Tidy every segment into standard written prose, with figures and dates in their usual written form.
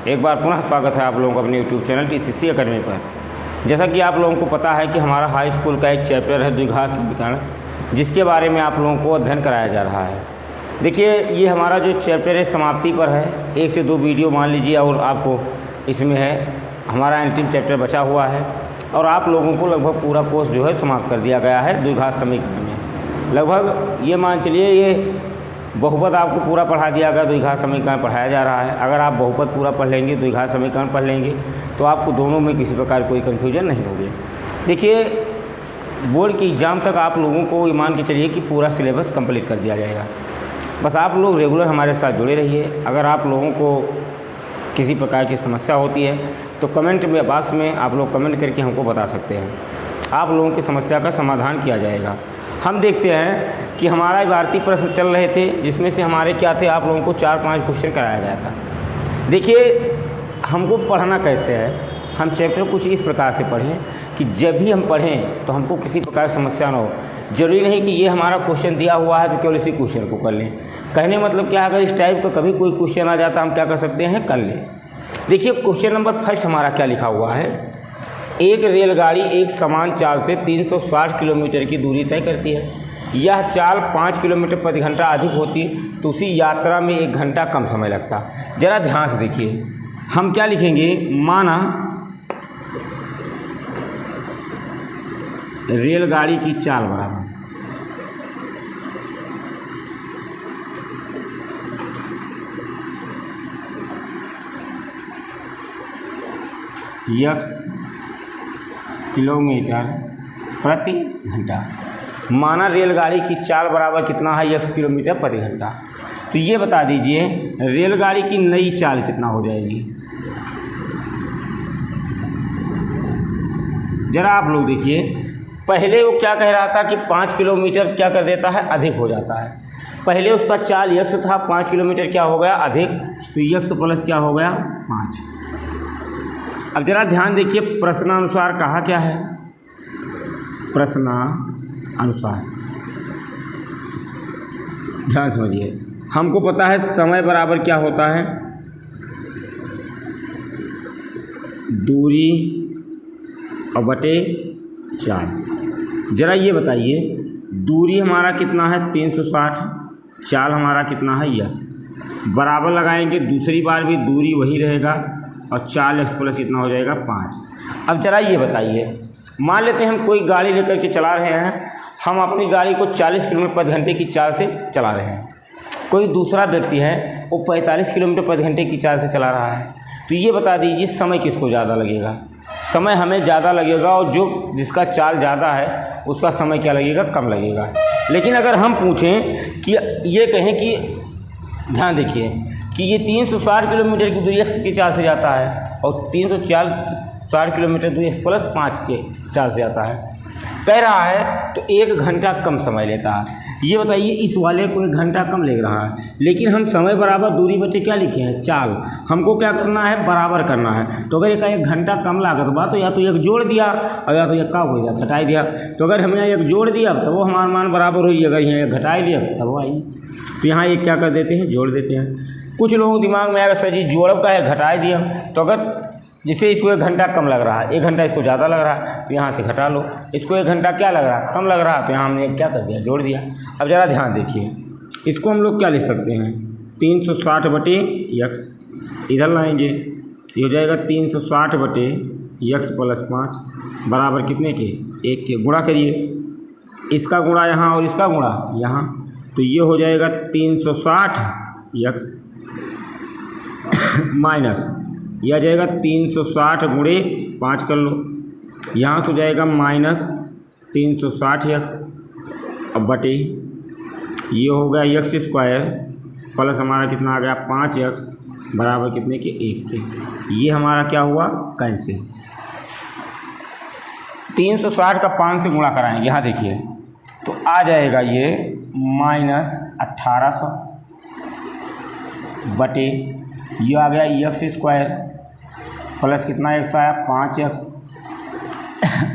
एक बार पुनः स्वागत है आप लोगों का अपने यूट्यूब चैनल TCC अकेडमी पर। जैसा कि आप लोगों को पता है कि हमारा हाई स्कूल का एक चैप्टर है द्विघात समीकरण, जिसके बारे में आप लोगों को अध्ययन कराया जा रहा है। देखिए, ये हमारा जो चैप्टर है समाप्ति पर है। 1 से 2 वीडियो मान लीजिए और आपको इसमें है हमारा अंतिम चैप्टर बचा हुआ है और आप लोगों को लगभग पूरा कोर्स जो है समाप्त कर दिया गया है द्विघात समीकरण में। लगभग ये मान चलिए ये बहुपद आपको पूरा पढ़ा दिया गया, द्विघात समीकरण पढ़ाया जा रहा है। अगर आप बहुपद पूरा पढ़ लेंगे, द्विघात समीकरण पढ़ लेंगे तो आपको दोनों में किसी प्रकार कोई कन्फ्यूजन नहीं होगी। देखिए, बोर्ड की एग्ज़ाम तक आप लोगों को ये मान के चलिए कि पूरा सिलेबस कंप्लीट कर दिया जाएगा। बस आप लोग रेगुलर हमारे साथ जुड़े रहिए। अगर आप लोगों को किसी प्रकार की समस्या होती है तो कमेंट में बॉक्स में आप लोग कमेंट करके हमको बता सकते हैं। आप लोगों की समस्या का समाधान किया जाएगा। हम देखते हैं कि हमारा भारतीय प्रश्न चल रहे थे, जिसमें से हमारे क्या थे, आप लोगों को 4-5 क्वेश्चन कराया गया था। देखिए, हमको पढ़ना कैसे है, हम चैप्टर कुछ इस प्रकार से पढ़ें कि जब भी हम पढ़ें तो हमको किसी प्रकार की समस्या ना हो। जरूरी नहीं कि ये हमारा क्वेश्चन दिया हुआ है तो केवल इसी क्वेश्चन को कर लें। कहने मतलब क्या, अगर इस टाइप का कभी कोई क्वेश्चन आ जाता हम क्या कर सकते हैं, कर लें। देखिए, क्वेश्चन नंबर फर्स्ट हमारा क्या लिखा हुआ है। एक रेलगाड़ी एक समान चाल से 360 किलोमीटर की दूरी तय करती है। यह चाल 5 किलोमीटर प्रति घंटा अधिक होती तो उसी यात्रा में 1 घंटा कम समय लगता। ज़रा ध्यान से देखिए, हम क्या लिखेंगे, माना रेलगाड़ी की चाल बराबर x किलोमीटर प्रति घंटा। माना रेलगाड़ी की चाल बराबर कितना है, x किलोमीटर प्रति घंटा। तो ये बता दीजिए रेलगाड़ी की नई चाल कितना हो जाएगी। ज़रा आप लोग देखिए, पहले वो क्या कह रहा था कि 5 किलोमीटर क्या कर देता है, अधिक हो जाता है। पहले उसका चाल x था, 5 किलोमीटर क्या हो गया, अधिक, तो x प्लस क्या हो गया, 5। अब ज़रा ध्यान देखिए, प्रश्नानुसार कहा क्या है, प्रश्नानुसार ध्यान समझिए। हमको पता है समय बराबर क्या होता है, दूरी और बटे चाल। ज़रा ये बताइए, दूरी हमारा कितना है 360, चाल हमारा कितना है यस। बराबर लगाएंगे, दूसरी बार भी दूरी वही रहेगा और चाल x प्लस कितना हो जाएगा, 5। अब ज़रा ये बताइए, मान लेते हैं हम कोई गाड़ी लेकर के चला रहे हैं, हम अपनी गाड़ी को 40 किलोमीटर प्रति घंटे की चाल से चला रहे हैं। कोई दूसरा व्यक्ति है वो 45 किलोमीटर प्रति घंटे की चाल से चला रहा है। तो ये बता दीजिए समय किसको ज़्यादा लगेगा। समय हमें ज़्यादा लगेगा और जो जिसका चाल ज़्यादा है उसका समय क्या लगेगा, कम लगेगा। लेकिन अगर हम पूछें कि ये कहें कि ध्यान देखिए कि ये 360 किलोमीटर की दूरी x की चाल से जाता है और 360 किलोमीटर दूरी x प्लस 5 के चाल से जाता है, कह रहा है तो 1 घंटा कम समय लेता है। ये बताइए, इस वाले को 1 घंटा कम ले रहा है, लेकिन हम समय बराबर दूरी बटे क्या लिखे हैं, चाल। हमको क्या करना है, बराबर करना है। तो अगर 1 घंटा कम लागत बा तो या तो 1 जोड़ दिया और या तो 1 का हो गया घटाई दिया। तो अगर हमने 1 जोड़ दिया तो वो हमारा मान बराबर हुई, अगर यहाँ 1 घटाई दिया तब वो आई। तो यहाँ एक क्या कर देते हैं, जोड़ देते हैं। कुछ लोगों के दिमाग में आएगा सर जी जोड़ब का है, घटाई दिया। तो अगर जिसे इसको 1 घंटा कम लग रहा है, 1 घंटा इसको ज़्यादा लग रहा है तो यहाँ से घटा लो। इसको 1 घंटा क्या लग रहा है, कम लग रहा है, तो यहाँ हमने क्या कर दिया, जोड़ दिया। अब ज़रा ध्यान देखिए, इसको हम लोग क्या लिख सकते हैं, 360 बटे x, इधर लाएंगे ये हो जाएगा 360 बटे x प्लस 5 बराबर कितने के, 1 के। गुणा करिए, इसका गुणा यहाँ और इसका गुणा यहाँ, तो ये हो जाएगा 360 x माइनस यह आ जाएगा 360 गुणे 5 कर लो, यहाँ से हो जाएगा माइनस 360x अब बटे ये हो गया x स्क्वायर प्लस हमारा कितना आ गया 5x बराबर कितने के, 1 के। ये हमारा क्या हुआ, कैंसिल। 360 का 5 से गुणा कराएंगे, यहाँ देखिए तो आ जाएगा ये माइनस 1800 बटे ये आ गया x स्क्वायर प्लस कितना x आया 5x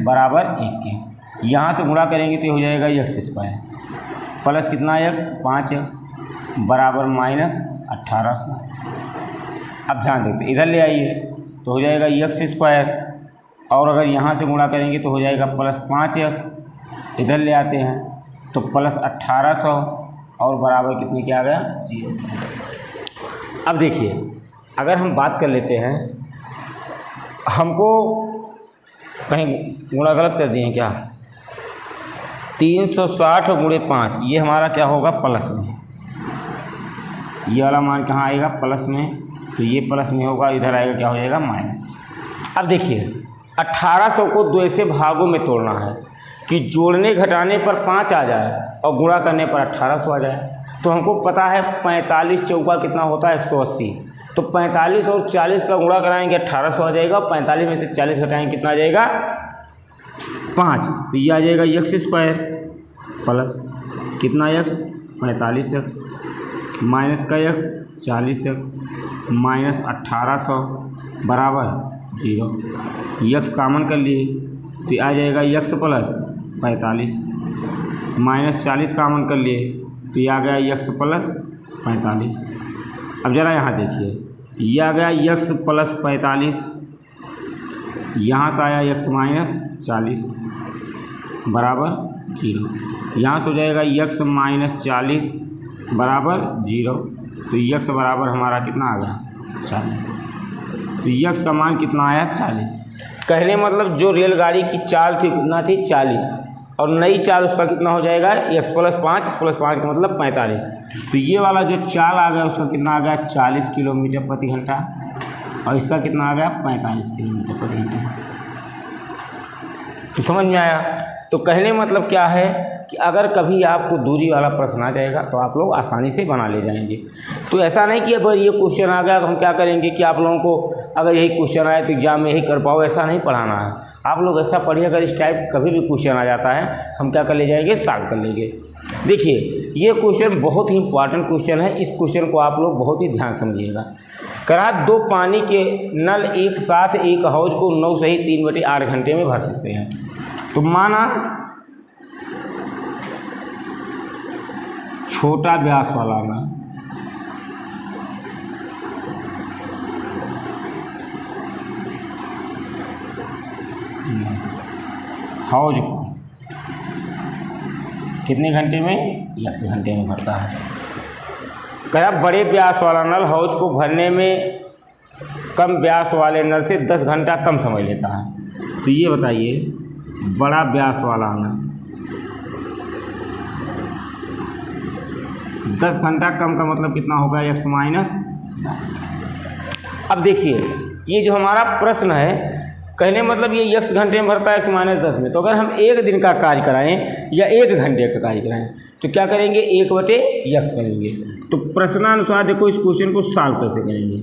बराबर 1 के। यहाँ से गुणा करेंगे तो हो जाएगा x स्क्वायर प्लस कितना x 5x बराबर माइनस 1800। अब ध्यान देते, इधर ले आइए तो हो जाएगा एक्स स्क्वायर, और अगर यहाँ से गुणा करेंगे तो हो जाएगा प्लस 5x। इधर ले आते हैं तो प्लस 1800 और बराबर कितने क्या आ गया 0। अब देखिए अगर हम बात कर लेते हैं, हमको कहीं गुणा गलत कर दिए क्या, 360 गुणे 5 ये हमारा क्या होगा प्लस में, ये वाला मान कहाँ आएगा प्लस में, तो ये प्लस में होगा, इधर आएगा क्या हो जाएगा माइनस। अब देखिए 1800 को 2 से भागों में तोड़ना है कि जोड़ने घटाने पर 5 आ जाए और गुणा करने पर 1800 आ जाए। तो हमको पता है 45 चौका कितना होता है 180, तो 45 और 40 का गुणा कराएंगे 1800 आ जाएगा, 45 में से 40 घटाएंगे कितना आ जाएगा 5, तो ये आ जाएगा एक्स स्क्वायर प्लस कितना एक्स 45x माइनस का एक्स 40x माइनस 1800 बराबर 0। एक्स कामन कर लिए तो ये आ जाएगा एक्स प्लस 45 माइनस 40 कामन कर लिए तो ये आ गया एक्स प्लस 45। अब ज़रा यहाँ देखिए, ये आ गया एक्स प्लस 45, यहाँ से आया एक्स माइनस 40 बराबर 0। यहाँ से हो जाएगा एक्स माइनस 40 बराबर 0, तो एक्स बराबर हमारा कितना आ गया 40। तो एक्स का मान कितना आया 40। कहने मतलब जो रेलगाड़ी की चाल थी कितना थी 40, और नई चाल उसका कितना हो जाएगा एक्स प्लस 5 का मतलब 45। तो ये वाला जो चाल आ गया उसका कितना आ गया 40 किलोमीटर प्रति घंटा, और इसका कितना आ गया 45 किलोमीटर प्रति घंटा। तो समझ में आया। तो कहने मतलब क्या है कि अगर कभी आपको दूरी वाला प्रश्न आ जाएगा तो आप लोग आसानी से बना ले जाएंगे। तो ऐसा नहीं कि अगर ये क्वेश्चन आ गया तो हम क्या करेंगे कि आप लोगों को अगर यही क्वेश्चन आए तो एग्जाम में यही कर पाओ, ऐसा नहीं पढ़ाना है। आप लोग ऐसा पढ़िए, अगर इस टाइप कभी भी क्वेश्चन आ जाता है हम क्या कर ले जाएंगे सॉल्व कर लेंगे। देखिए ये क्वेश्चन बहुत ही इंपॉर्टेंट क्वेश्चन है, इस क्वेश्चन को आप लोग बहुत ही ध्यान समझिएगा। करा 2 पानी के नल एक साथ एक हौज को 9 सही 3/8 घंटे में भर सकते हैं। तो माना छोटा व्यास वाला ना हौज को कितने घंटे में 1 घंटे में भरता है। कहा बड़े व्यास वाला नल हौज को भरने में कम व्यास वाले नल से 10 घंटा कम समय लेता है। तो ये बताइए बड़ा व्यास वाला नल 10 घंटा कम का मतलब कितना होगा x माइनस 10। अब देखिए ये जो हमारा प्रश्न है कहने मतलब ये x घंटे में भरता है x माइनस 10 में। तो अगर हम 1 दिन का कार्य कराएं या 1 घंटे का कार्य कराएं तो क्या करेंगे 1/x करेंगे। तो प्रश्नानुसार देखो इस क्वेश्चन को सॉल्व कैसे करेंगे।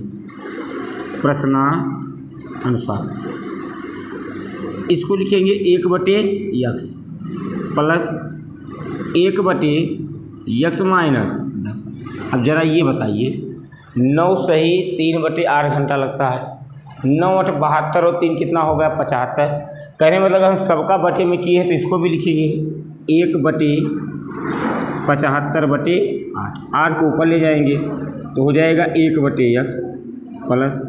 प्रश्नानुसार इसको लिखेंगे 1/x प्लस 1/x माइनस 10। अब ज़रा ये बताइए 9 सही 3/8 घंटा लगता है, 9 × 72 और 3 कितना हो गया 75। कहने मतलब हम सबका बटे में किए हैं तो इसको भी लिखेंगे 1/75/8। 8 को ऊपर ले जाएंगे तो हो जाएगा 1/x प्लस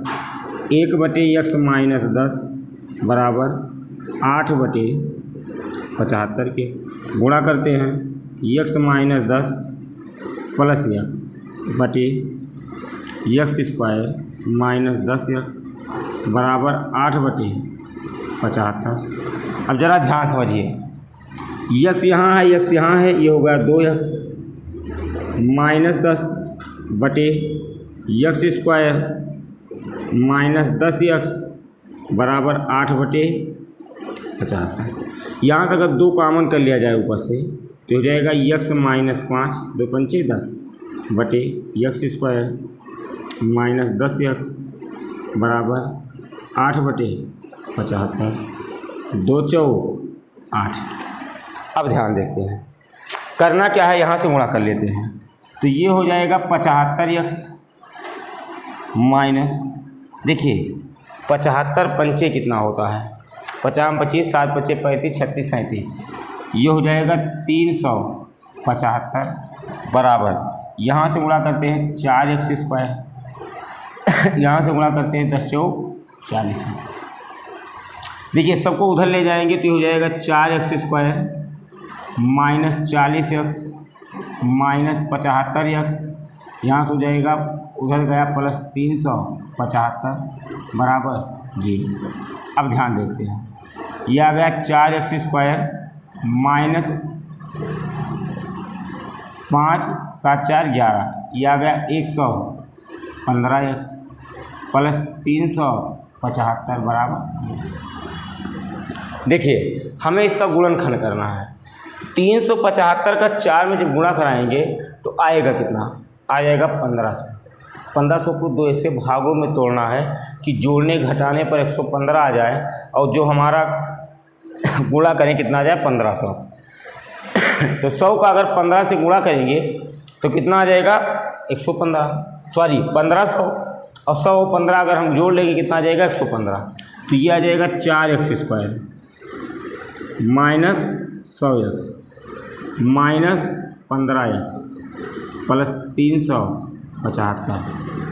1/x माइनस 10 बराबर 8/75 के गुणा करते हैं x minus 10 plus x square minus 10x बराबर 8/75। अब ज़रा ध्यान समझिए x यहाँ है x यहाँ है, ये हो गया 2x minus 10/x square minus 10x बराबर 8/75। यहाँ से अगर 2 कॉमन कर लिया जाए ऊपर से तो हो जाएगा x माइनस 5 2 पंचे 10 बटे x स्क्वायर माइनस 10x बराबर 8/75 2 चौक 8। अब ध्यान देते हैं करना क्या है, यहाँ से गुणा कर लेते हैं तो ये हो जाएगा 75x माइनस देखिए 75 पंचे कितना होता है 50 25 7 25 35 36 37, ये हो जाएगा 375 बराबर यहाँ से गुणा करते हैं 4x स्क्वायर यहाँ से गुणा करते हैं 10 चौक 40। देखिए सबको उधर ले जाएंगे तो हो जाएगा 4x² minus 40x minus 75x, यहाँ से हो जाएगा उधर गया प्लस 375 बराबर 0। अब ध्यान देते हैं, ये आ गया 4x² माइनस 5 7 4 11, ये आ गया 115x प्लस 375 बराबर 0। देखिए हमें इसका गुणनखंड करना है। 375 का 4 में जब गुणा कराएंगे तो आएगा कितना, आ जाएगा 1500। 1500 को 2 ऐसे भागों में तोड़ना है कि जोड़ने घटाने पर 115 आ जाए और जो हमारा गुणा करें कितना आ जाए 1500। तो 100 का अगर 15 से गुणा करेंगे तो कितना आ जाएगा 1500, और 115 अगर हम जोड़ लेंगे कितना आ जाएगा 115। तो ये आ जाएगा 4x² minus 100x minus 15x plus 375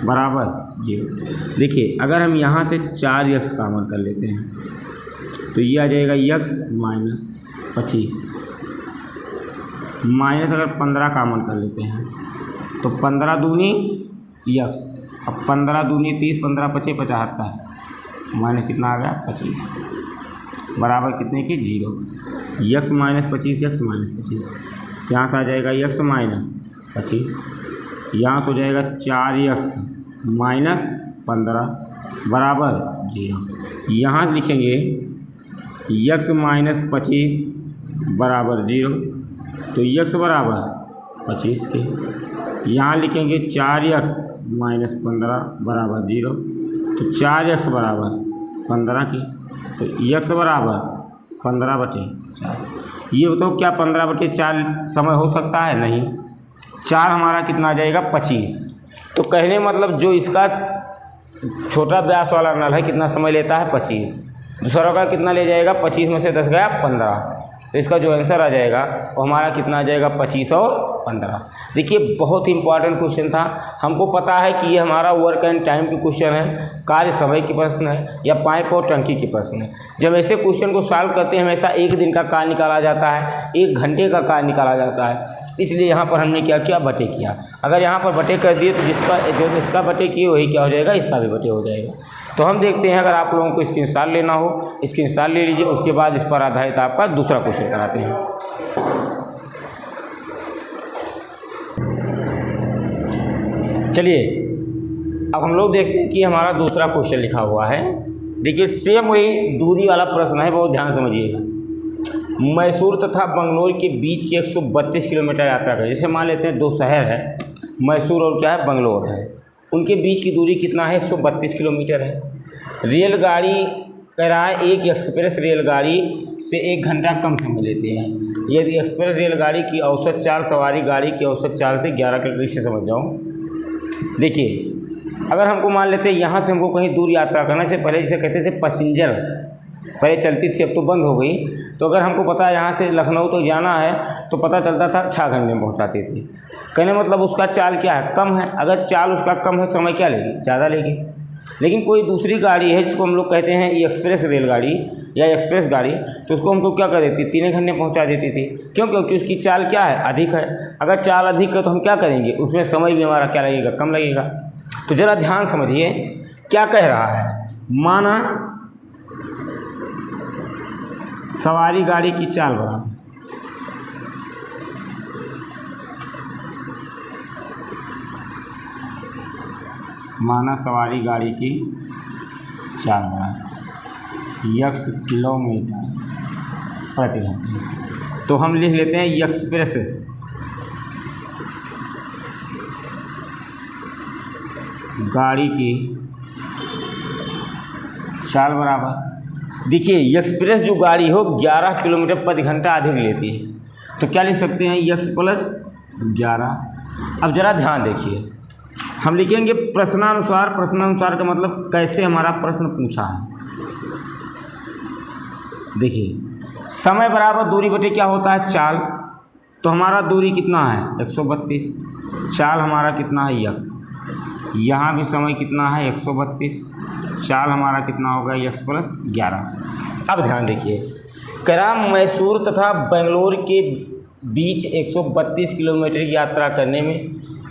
बराबर 0। देखिए अगर हम यहाँ से 4x कॉमन कर लेते हैं तो ये आ जाएगा x माइनस 25 माइनस अगर 15 कॉमन कर लेते हैं तो 15 दूनी x, अब 15 दूनी 30, 15 पचे 75 माइनस कितना आ गया 25 बराबर कितने की 0। x माइनस 25 x माइनस 25, यहाँ से आ जाएगा x माइनस 25, यहाँ से हो जाएगा 4x माइनस 15 बराबर 0। यहाँ से लिखेंगे x माइनस 25 बराबर 0, तो x बराबर 25 के। यहाँ लिखेंगे 4x माइनस 15 बराबर 0, तो 4x बराबर 15 की, तो x बराबर 15/4। ये बताओ क्या 15/4 समय हो सकता है? नहीं। 4 हमारा कितना आ जाएगा 25। तो कहने मतलब जो इसका छोटा व्यास वाला नल है कितना समय लेता है 25, दूसरा का कितना ले जाएगा 25 में से 10 गया 15, तो इसका जो आंसर आ जाएगा वो हमारा कितना आ जाएगा 25 और 15। देखिए बहुत ही इंपॉर्टेंट क्वेश्चन था। हमको पता है कि ये हमारा वर्क एंड टाइम की क्वेश्चन है, कार्य समय की प्रश्न है या पाइप और टंकी की प्रश्न है। जब ऐसे क्वेश्चन को सॉल्व करते हैं हमेशा 1 दिन का कार्य निकाला जाता है, 1 घंटे का कार्य निकाला जाता है, इसलिए यहाँ पर हमने क्या किया बटे किया। अगर यहाँ पर बटे कर दिए तो जिसका बटे किए वही क्या हो जाएगा, इसका भी बटे हो जाएगा। तो हम देखते हैं, अगर आप लोगों को स्क्रीनशॉट लेना हो स्क्रीनशॉट ले लीजिए, उसके बाद इस पर आधारित आपका दूसरा क्वेश्चन कराते हैं। चलिए अब हम लोग देखते हैं कि हमारा दूसरा क्वेश्चन लिखा हुआ है। देखिए सेम वही दूरी वाला प्रश्न है, बहुत ध्यान समझिएगा। मैसूर तथा बंगलोर के बीच की 132 किलोमीटर यात्रा करें। जैसे मान लेते हैं 2 शहर है, मैसूर और क्या है बंगलोर है, उनके बीच की दूरी कितना है 132 किलोमीटर है। रेलगाड़ी कह रहा है एक एक्सप्रेस रेलगाड़ी से 1 घंटा कम समय लेते हैं। यदि एक्सप्रेस रेलगाड़ी की औसत चाल सवारी गाड़ी की औसत चाल से 11 किलोमीटर, से समझ जाओ। देखिए अगर हमको मान लेते हैं यहाँ से हमको कहीं दूर यात्रा करने से पहले, जिसे कहते थे पैसेंजर, पहले चलती थी अब तो बंद हो गई, तो अगर हमको पता है यहाँ से लखनऊ तो जाना है तो पता चलता था 6 घंटे में पहुँचाती थी। कहने मतलब उसका चाल क्या है, कम है। अगर चाल उसका कम है समय क्या लेगी, ज़्यादा लेगी। लेकिन कोई दूसरी गाड़ी है जिसको हम लोग कहते हैं ये एक्सप्रेस रेलगाड़ी या एक्सप्रेस गाड़ी, तो उसको हमको क्या कर देती, 3 घंटे में पहुंचा देती थी। क्यों? क्योंकि उसकी चाल क्या है, अधिक है। अगर चाल अधिक है तो हम क्या करेंगे, उसमें समय भी हमारा क्या लगेगा, कम लगेगा। तो ज़रा ध्यान समझिए क्या कह रहा है। माना सवारी गाड़ी की चाल बराबर, माना सवारी गाड़ी की चाल बराबर x किलोमीटर प्रति घंटे। तो हम लिख लेते हैं एक्सप्रेस गाड़ी की चाल बराबर, देखिए एक्सप्रेस जो गाड़ी हो 11 किलोमीटर प्रति घंटा अधिक लेती है, तो क्या लिख सकते हैं x + 11। अब ज़रा ध्यान देखिए, हम लिखेंगे प्रश्नानुसार। प्रश्नानुसार का मतलब कैसे हमारा प्रश्न पूछा है। देखिए समय बराबर दूरी बटे क्या होता है, चाल। तो हमारा दूरी कितना है 132, चाल हमारा कितना है x। यहाँ भी समय कितना है 132, चाल हमारा कितना होगा x प्लस 11। अब ध्यान देखिए, करा मैसूर तथा बेंगलोर के बीच 132 किलोमीटर की यात्रा करने में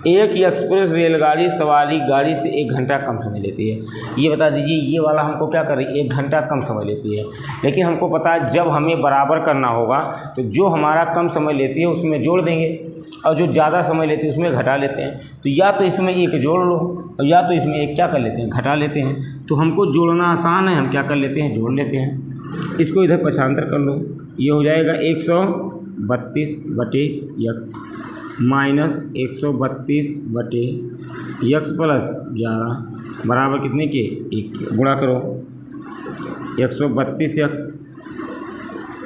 एक एक्सप्रेस रेलगाड़ी सवारी गाड़ी से 1 घंटा कम समय लेती है। ये बता दीजिए, ये वाला हमको क्या कर रही है, 1 घंटा कम समय लेती है। लेकिन हमको पता है जब हमें बराबर करना होगा तो जो हमारा कम समय लेती है उसमें जोड़ देंगे और जो ज़्यादा समय लेती है उसमें घटा लेते हैं। तो या तो इसमें एक जोड़ लो और या तो इसमें एक क्या कर लेते हैं, घटा लेते हैं। तो हमको जोड़ना आसान है, हम क्या कर लेते हैं, जोड़ लेते हैं। इसको इधर पक्षांतर कर लो, ये हो जाएगा 132 बटे x माइनस 132 बटे x प्लस 11 बराबर कितने के, 1 के। गुणा करो, 132x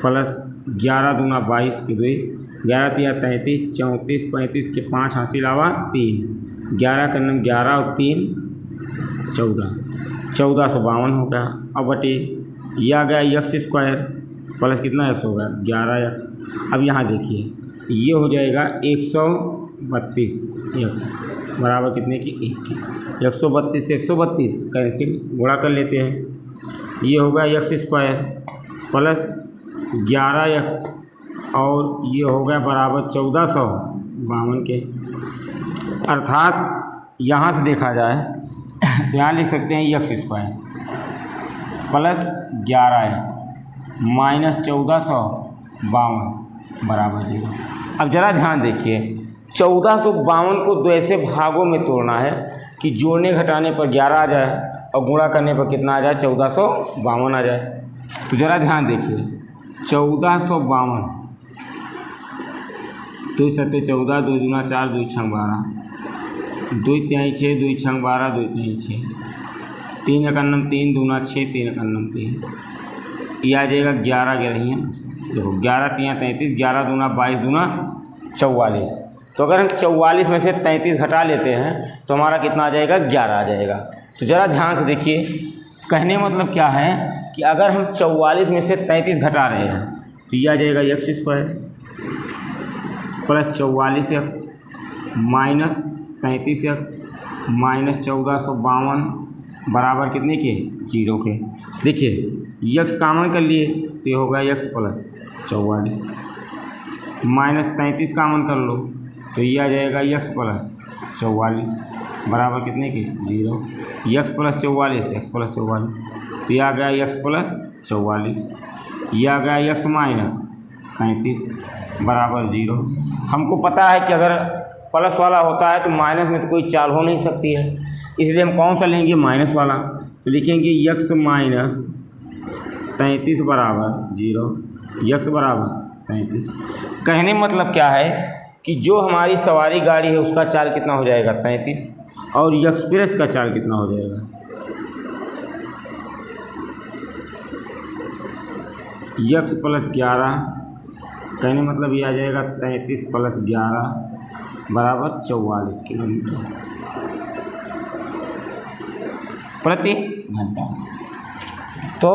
प्लस 11 दूना 22 की 2, 11 तिया 33, 34 35 के 5 हासिल आवा 3, 11 का नम 11 और 3 14, 1452 हो गया। अब बटे ये आ गया x स्क्वायर प्लस कितना x होगा 11x। अब यहाँ देखिए ये हो जाएगा 132x बराबर कितने की, 1 की। 132 से 132 कैंसिल, गुणा कर लेते हैं। ये होगा x स्क्वायर प्लस 11x और ये हो गया बराबर 1452 के। अर्थात यहाँ से देखा जाए तो यहाँ लिख सकते हैं x square plus 11x minus 1452 बराबर 0। अब ज़रा ध्यान देखिए, 1452 को 2 ऐसे भागों में तोड़ना है कि जोड़ने घटाने पर 11 आ जाए और गुणा करने पर कितना आ जाए, 1452 आ जाए। तो ज़रा ध्यान देखिए, 1452 2 सत्ते 14, 2 दूना 4, 2 छंग 12, 2 तिहाई 6, 2 छंग 12, 2 तिहाई 6, 3 एकन्नम 3 दूना 6, 3 एकन्नम 3, ये आ जाएगा 11 के रही हैं। देखो 11 तिया 33, 11 दूना 22 दूना 44। तो अगर हम 44 में से 33 घटा लेते हैं तो हमारा कितना आ जाएगा, 11 आ जाएगा। तो ज़रा ध्यान से देखिए, कहने मतलब क्या है कि अगर हम 44 में से 33 घटा रहे हैं तो ये आ जाएगा x square plus 44x minus 33x minus 1452 बराबर कितने के, 0 के। देखिए x कामन कर लिए तो ये होगा x प्लस 44 माइनस 33 कामन कर लो तो ये आ जाएगा x प्लस 44 बराबर कितने के, 0। x प्लस 44 x प्लस 44 तो ये आ गया x प्लस 44, ये आ गया x माइनस 33 बराबर 0। हमको पता है कि अगर प्लस वाला होता है तो माइनस में तो कोई चाल हो नहीं सकती है, इसलिए हम कौन सा लेंगे, माइनस वाला। तो लिखेंगे x माइनस 33 बराबर 0, x बराबर 33। कहने मतलब क्या है कि जो हमारी सवारी गाड़ी है उसका चाल कितना हो जाएगा, 33, और एक्सप्रेस का चाल कितना हो जाएगा, x प्लस 11। कहने मतलब ये आ जाएगा 33 प्लस 11 बराबर 44 किलोमीटर प्रति घंटा। तो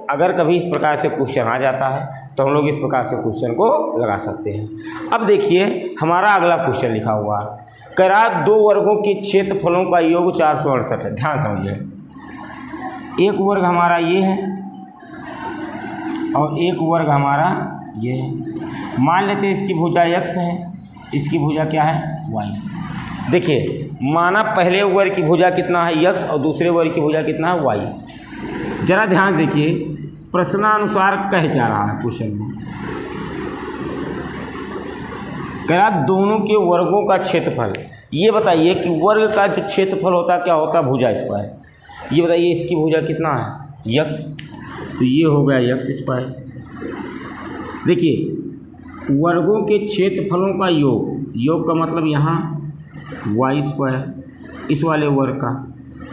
अगर कभी इस प्रकार से क्वेश्चन आ जाता है तो हम लोग इस प्रकार से क्वेश्चन को लगा सकते हैं। अब देखिए हमारा अगला क्वेश्चन लिखा हुआ है, करा 2 वर्गों के क्षेत्रफलों का योग 468 है। ध्यान समझिए, एक वर्ग हमारा ये है और एक वर्ग हमारा ये है। मान लेते हैं इसकी भुजा x है, इसकी भुजा क्या है, y। देखिए माना पहले वर्ग की भुजा कितना है x और दूसरे वर्ग की भुजा कितना है y। जरा ध्यान देखिए, प्रश्नानुसार कह क्या रहा है क्वेश्चन में, कह दोनों के वर्गों का क्षेत्रफल। ये बताइए कि वर्ग का जो क्षेत्रफल होता है क्या होता है, भुजा स्क्वायर। ये बताइए इसकी भुजा कितना है, x, तो ये हो गया x स्क्वायर। देखिए वर्गों के क्षेत्रफलों का योग, योग का मतलब यहाँ y स्क्वायर इस वाले वर्ग का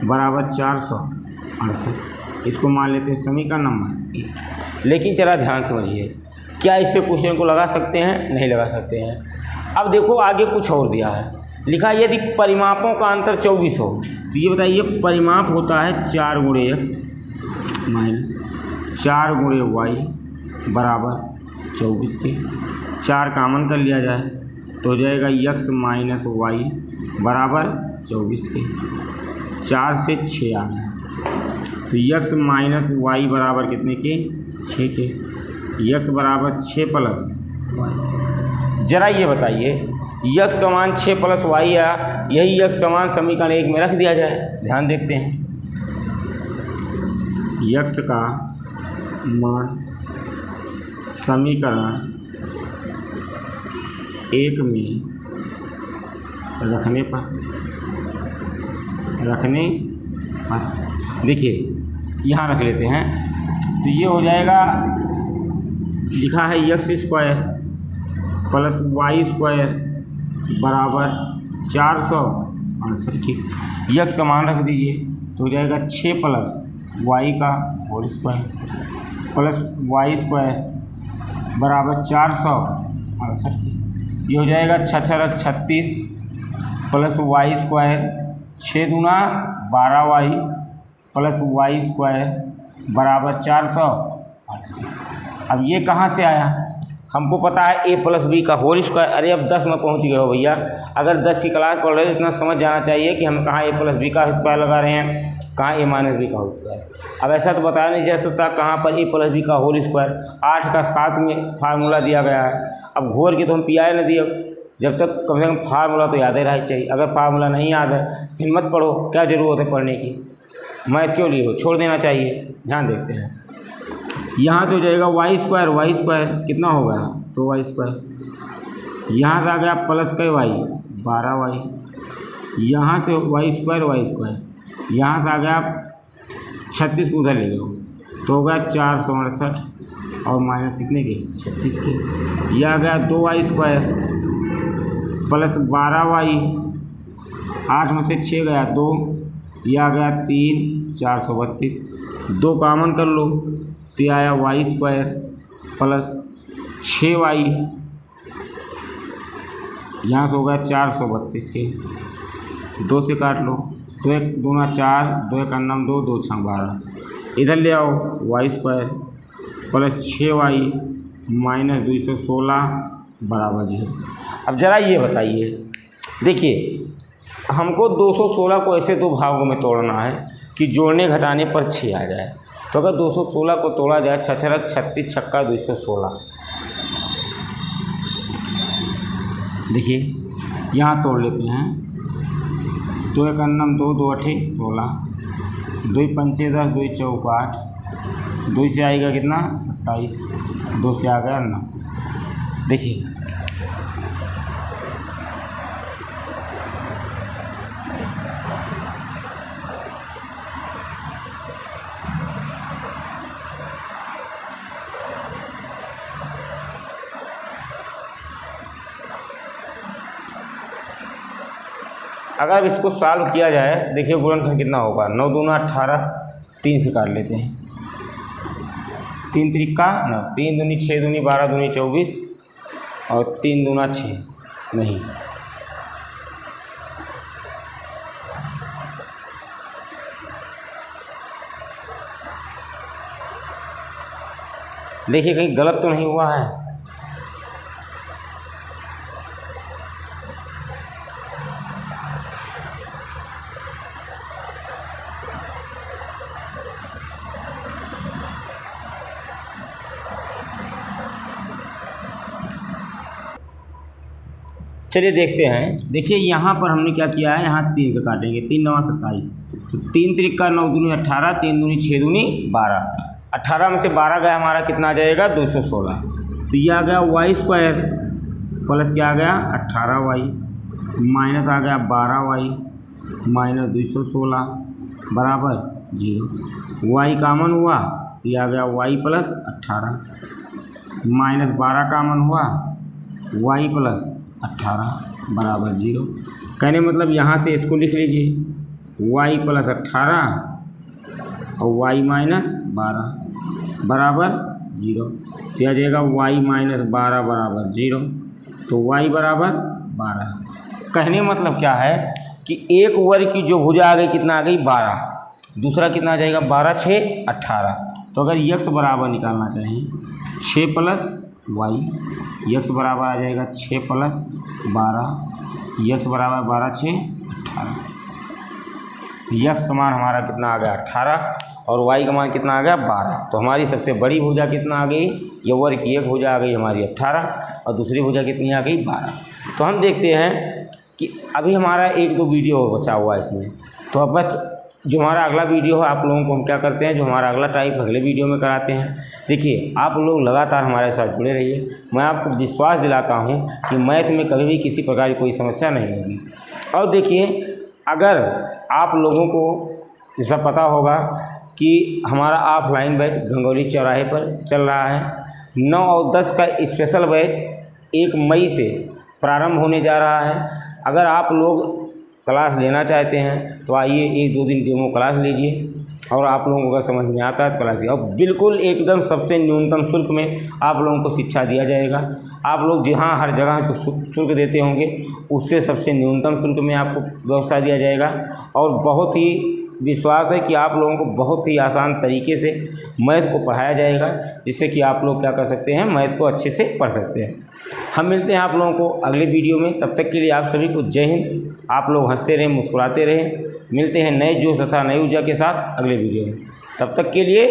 बराबर 468। इसको मान लेते हैं समीकरण नंबर 1। लेकिन जरा ध्यान समझिए, क्या इससे क्वेश्चन को लगा सकते हैं, नहीं लगा सकते हैं। अब देखो आगे कुछ और दिया है, लिखा यदि परिमापों का अंतर 24 हो तो ये बताइए परिमाप होता है 4 गुणे x माइनस 4 गुणे y बराबर 24 के। 4 कामन कर लिया जाए तो हो जाएगा x माइनस y बराबर 24 के। 4 से 6 आ गया, तो यक्स माइनस वाई बराबर कितने के? 6 के। यक्स बराबर 6 प्लस वाई। जरा ये बताइए, यक्स का मान 6 प्लस वाई आया, यही यक्स का मान समीकरण 1 में रख दिया जाए। ध्यान देखते हैं, यक्स का मान समीकरण 1 में रखने पर देखिए यहाँ रख लेते हैं, तो ये हो जाएगा, लिखा है x square plus y square बराबर 468। ठीक, यक्स का मान रख दीजिए, तो हो जाएगा 6 प्लस वाई का whole square plus y square बराबर 468। ये हो जाएगा 6 36 प्लस वाई स्क्वायर 6 दूना 12 वाई प्लस वाई स्क्वायर बराबर 468। अब ये कहाँ से आया? हमको पता है ए प्लस बी का होल स्क्वायर। अरे अब 10 में पहुँच गए हो भैया, अगर 10 की क्लास पढ़ रहे हो इतना समझ जाना चाहिए कि हम कहाँ ए प्लस बी का स्क्वायर लगा रहे हैं, कहाँ ए माइनस बी का होल स्क्वायर। अब ऐसा तो बताया नहीं जा सकता कहाँ पर ए प्लस बी का होल स्क्वायर। 8 का 7 में फार्मूला दिया गया है, अब घोर के तो हम पी न दिए, जब तक कम से कम फार्मूला तो याद ही रहना चाहिए। अगर फार्मूला नहीं याद है फिर मत पढ़ो, क्या ज़रूरत है पढ़ने की, मैथ क्यों लिए हो, छोड़ देना चाहिए। ध्यान देखते हैं, यहाँ से हो जाएगा वाई स्क्वायर कितना होगा? तो वाई स्क्वायर, यहाँ से आ गया प्लस के वाई 12 वाई, यहाँ से वाई स्क्वायर, यहाँ से आ गया 36 को उधर ले लो, तो हो गया 468 और माइनस कितने के? 36 के। यह आ गया 2 वाई स्क्वायर प्लस 12 वाई, 8 में से 6 गया 2, यह आ गया 3 432। 2 कामन कर लो, तो यह आया वाई स्क्वायर प्लस 6 वाई, यहाँ से हो गया 432 के। 2 से काट लो, 2 1 दूना 4, 2 1 अन्नम 2, 2 6 12। इधर ले आओ y square plus 6 y minus 216 बराबर 0। अब ज़रा ये बताइए, देखिए हमको 216 को ऐसे 2 भागों में तोड़ना है कि जोड़ने घटाने पर 6 आ जाए। तो अगर 216 को तोड़ा जाए, 6 36 छक्का 216, देखिए यहाँ तोड़ लेते हैं। 2 1 अन्नम 2, 2 8 16, 2 पंचे 10, 2 चौक 8, 2 से आएगा कितना? 27, 2 से आ गया 9। देखिए अगर इसको सॉल्व किया जाए, देखिए गुणनखंड कितना होगा? 9 दूना 18, 3 से काट लेते हैं, 3 त्रिका 9, 3 दूनी 6 दूनी 12 दूनी 24 और 3 दूना 6 नहीं, देखिए कहीं गलत तो नहीं हुआ है। चलिए देखते हैं। देखिए यहाँ पर हमने क्या किया है, यहाँ 3 से काटेंगे, 3 9 27, तो 3 त्रिका 9 दूनी 18, 3 दूनी 6 दूनी 12, 18 में से 12 गया हमारा कितना आ जाएगा? 216। तो ये आ गया वाई स्क्वायर प्लस क्या आ गया? 18 वाई माइनस आ गया 12 वाई माइनस 216 बराबर 0। वाई कामन हुआ, ये आ गया वाई प्लस 18 माइनस 12 कामन हुआ, वाई प्लस 18 बराबर 0। कहने मतलब यहाँ से इसको लिख लीजिए, y प्लस 18 और y माइनस 12 बराबर 0। तो आ जाएगा y माइनस 12 बराबर 0, तो y बराबर 12। कहने मतलब क्या है कि एक वर्ग की जो भुजा आ गई कितना आ गई? 12, दूसरा कितना आ जाएगा? 12 6 18। तो अगर x बराबर निकालना चाहें 6 प्लस वाई, यक्स बराबर आ जाएगा 6 प्लस 12, यक्स बराबर 12 6 18। यक्स का मान हमारा कितना आ गया 18 और वाई का मान कितना आ गया 12। तो हमारी सबसे बड़ी भुजा कितना आ गई, ये वर्ग की एक भुजा आ गई हमारी 18 और दूसरी भुजा कितनी आ गई 12। तो हम देखते हैं कि अभी हमारा 1-2 वीडियो बचा हुआ है इसमें। तो अब बस जो हमारा अगला वीडियो है आप लोगों को हम क्या करते हैं, जो हमारा अगला टाइप अगले वीडियो में कराते हैं। देखिए आप लोग लगातार हमारे साथ जुड़े रहिए। मैं आपको विश्वास दिलाता हूँ कि मैथ में कभी भी किसी प्रकार की कोई समस्या नहीं होगी। और देखिए अगर आप लोगों को जैसा पता होगा कि हमारा ऑफलाइन बैच गंगौली चौराहे पर चल रहा है, 9 और 10 का स्पेशल बैच 1 मई से प्रारंभ होने जा रहा है। अगर आप लोग क्लास लेना चाहते हैं तो आइए 1-2 दिन डेमो क्लास लीजिए और आप लोगों को अगर समझ में आता है तो क्लास लीजिए। और बिल्कुल एकदम सबसे न्यूनतम शुल्क में आप लोगों को शिक्षा दिया जाएगा। आप लोग जहाँ हर जगह जो शुल्क देते होंगे उससे सबसे न्यूनतम शुल्क में आपको व्यवस्था दिया जाएगा। और बहुत ही विश्वास है कि आप लोगों को बहुत ही आसान तरीके से मैथ को पढ़ाया जाएगा, जिससे कि आप लोग क्या कर सकते हैं, मैथ को अच्छे से पढ़ सकते हैं। हम मिलते हैं आप लोगों को अगले वीडियो में। तब तक के लिए आप सभी को जय हिंद। आप लोग हंसते रहें, मुस्कुराते रहें। मिलते हैं नए जोश तथा नई ऊर्जा के साथ अगले वीडियो में। तब तक के लिए